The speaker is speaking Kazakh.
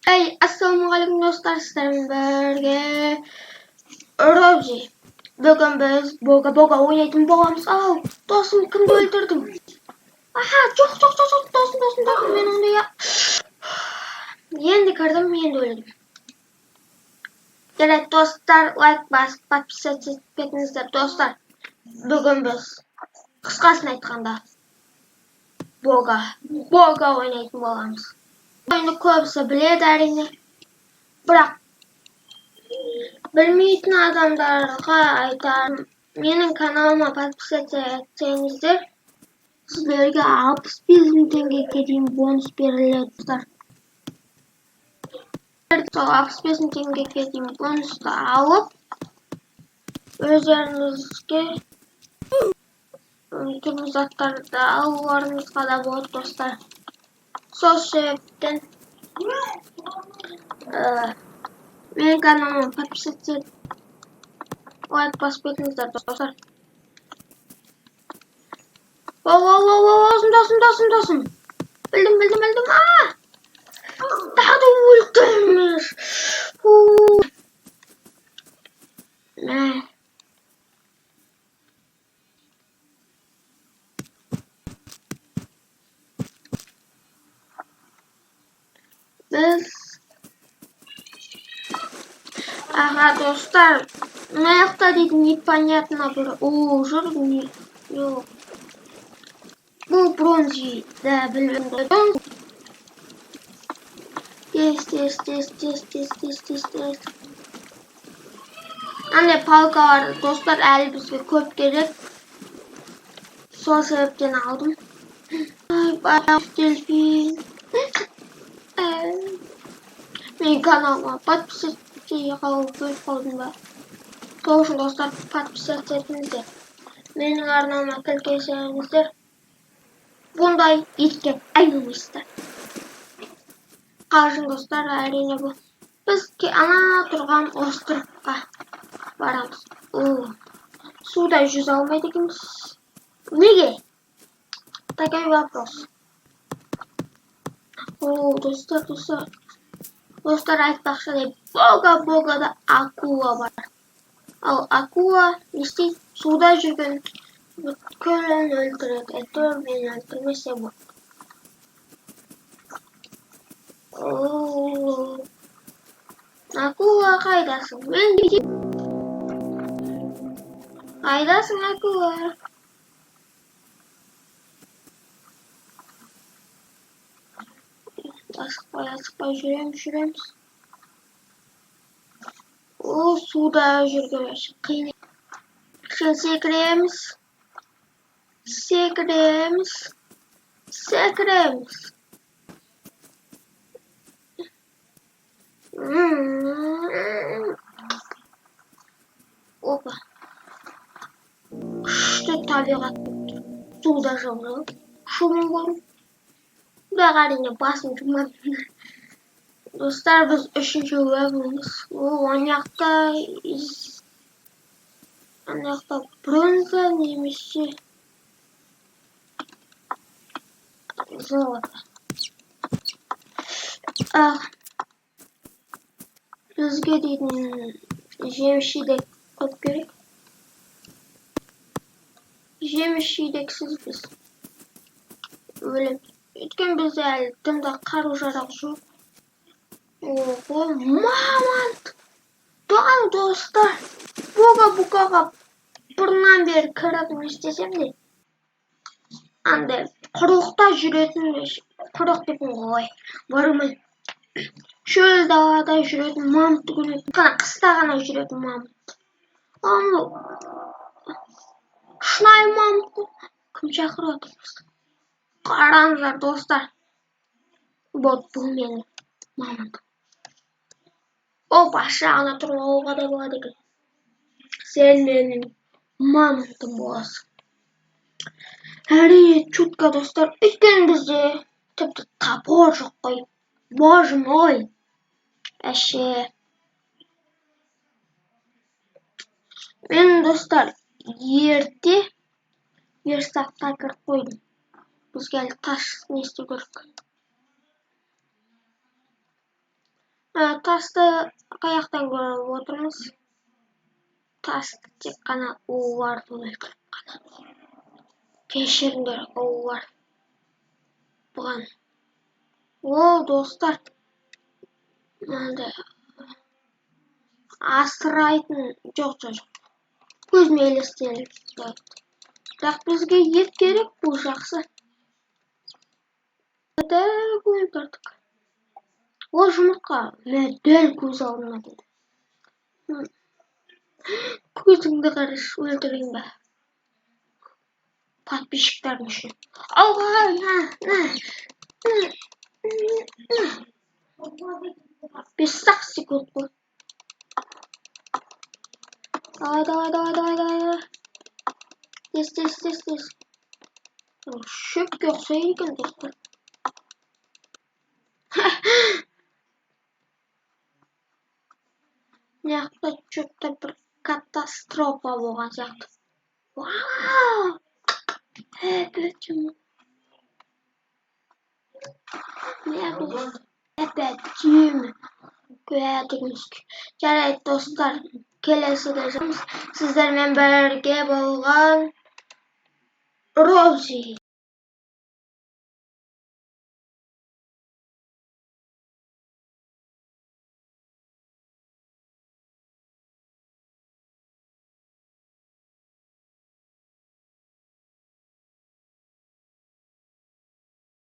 Assalomualaikum do'stlar, sizlarning birga Rozi. Bugun biz boga o'ynaydim bo'lamiz. Do'stim kimni o'ldirdim? Yo'q, do'stim, men unda endi kirdim, endi o'ldim. Kerak do'stlar, like bosib, подписаться etingizlar do'stlar. Bugun biz qisqasini aytganda boga o'ynaydim bo'lamiz. O'yinni ko'psa biladi әрине. Biroq bilmaydigan odamlarga aytarim, mening kanalimga подписаться etsangizlar, sizlarga 65.000 tenge дейін bonus beriladi dostlar. 65.000 tenge дейін bonusni olib, o'zlaringizga turli zatlarda olganinizga da bo'ladi dostlar. Сол себептен mening kanalimga подписаться et, like bosib ketіңіздер dostlar. Do'stim. Bildim. Daha da öldürmüş. Ne? Biz dostlar, наякта дейді непонятно бір жүр не жоқ. Бұл бронзи, да, білмеймін. Тез. Ане палка бар достар, әлі бізге көп керек. Сол себептен алдым. Дельфин. Менің каналыма подписаться қойып қалдым ба. Сол үшін достар, подписаться етіңіздер. Менің арнама кіргізсеңіздер, бұндай итке айналмайсыздар. Қалжың достар, әрине бұл. Біз ана тұрған островқа барамыз. Суда жүзе алмайды екенбіз. Неге? Такой вопрос. Достар, айтпақшы деп, бога-да акула бар. Ал акула не істейді? Суда жүрген бүткілін өлтіреді. Әйтеуір мені өлтірмесе бұл. Акула қайдасың? Қайдасың акула? Асықпай жүреміз. Суда жүрген қиын. Секіреміз. Опа. Күшті табиғат. Суда жылғы. Шумын көрім. Бірақ әрине басым жұмадым. Достар, біз үшінші өбіміз. Анаяқта бронза немесе золото. Бізге дейтін жеміс-жидек көп керек. Жеміс-жидексіз біз өлеміз. Өткен бізде әлі тымда қару-жарақ жоқ. Мамонт! Доған достар, буға бұрыннан бері кіріп істесем де, андай құрлықта жүретін, құрлық депін ғой, барымын. Шөл далада жүретін мамонтты көретін, қыста ғана жүретін мамонт. Шынайы мамонт, кім шақырады? Қараңыздар достар, бұл менің мамонтым. Шағына тұрып алуға да болады екен. Сен менің мамонтым боласың. Әрине чутка достар, өйткені бізде тіпті топор жоқ қой. Боже мой. Әше. Мен достар, ерте верстаққа кіріп қойдым. Бізге әлі тас не істеу керек. Tasты қаяқтан көріп отырмыз. Tasты тек қана уларды өлтіріп қана. Кешіріңдер, улар. Бұған. Достар. Мынандай асырайтын жоқ. Көзіме елестеліп. Бірақ бізге ет керек, бұл жақсы. Өлтірдік. Ол жұмыртқа дәл көз алдыма деді. Көзіңді қараш, өлтірейін ба? Подписчиктарым үшін. Ауға, Бес-ақ секунд қой. Давай. Тез. Шөпке ұқсайды екен, достар. Мыняқта шөпте бір катастрофа болған сияқты. Вау! Әпәтім. Жарайды, достар. Келесіде сіздермен бірге болған Рози.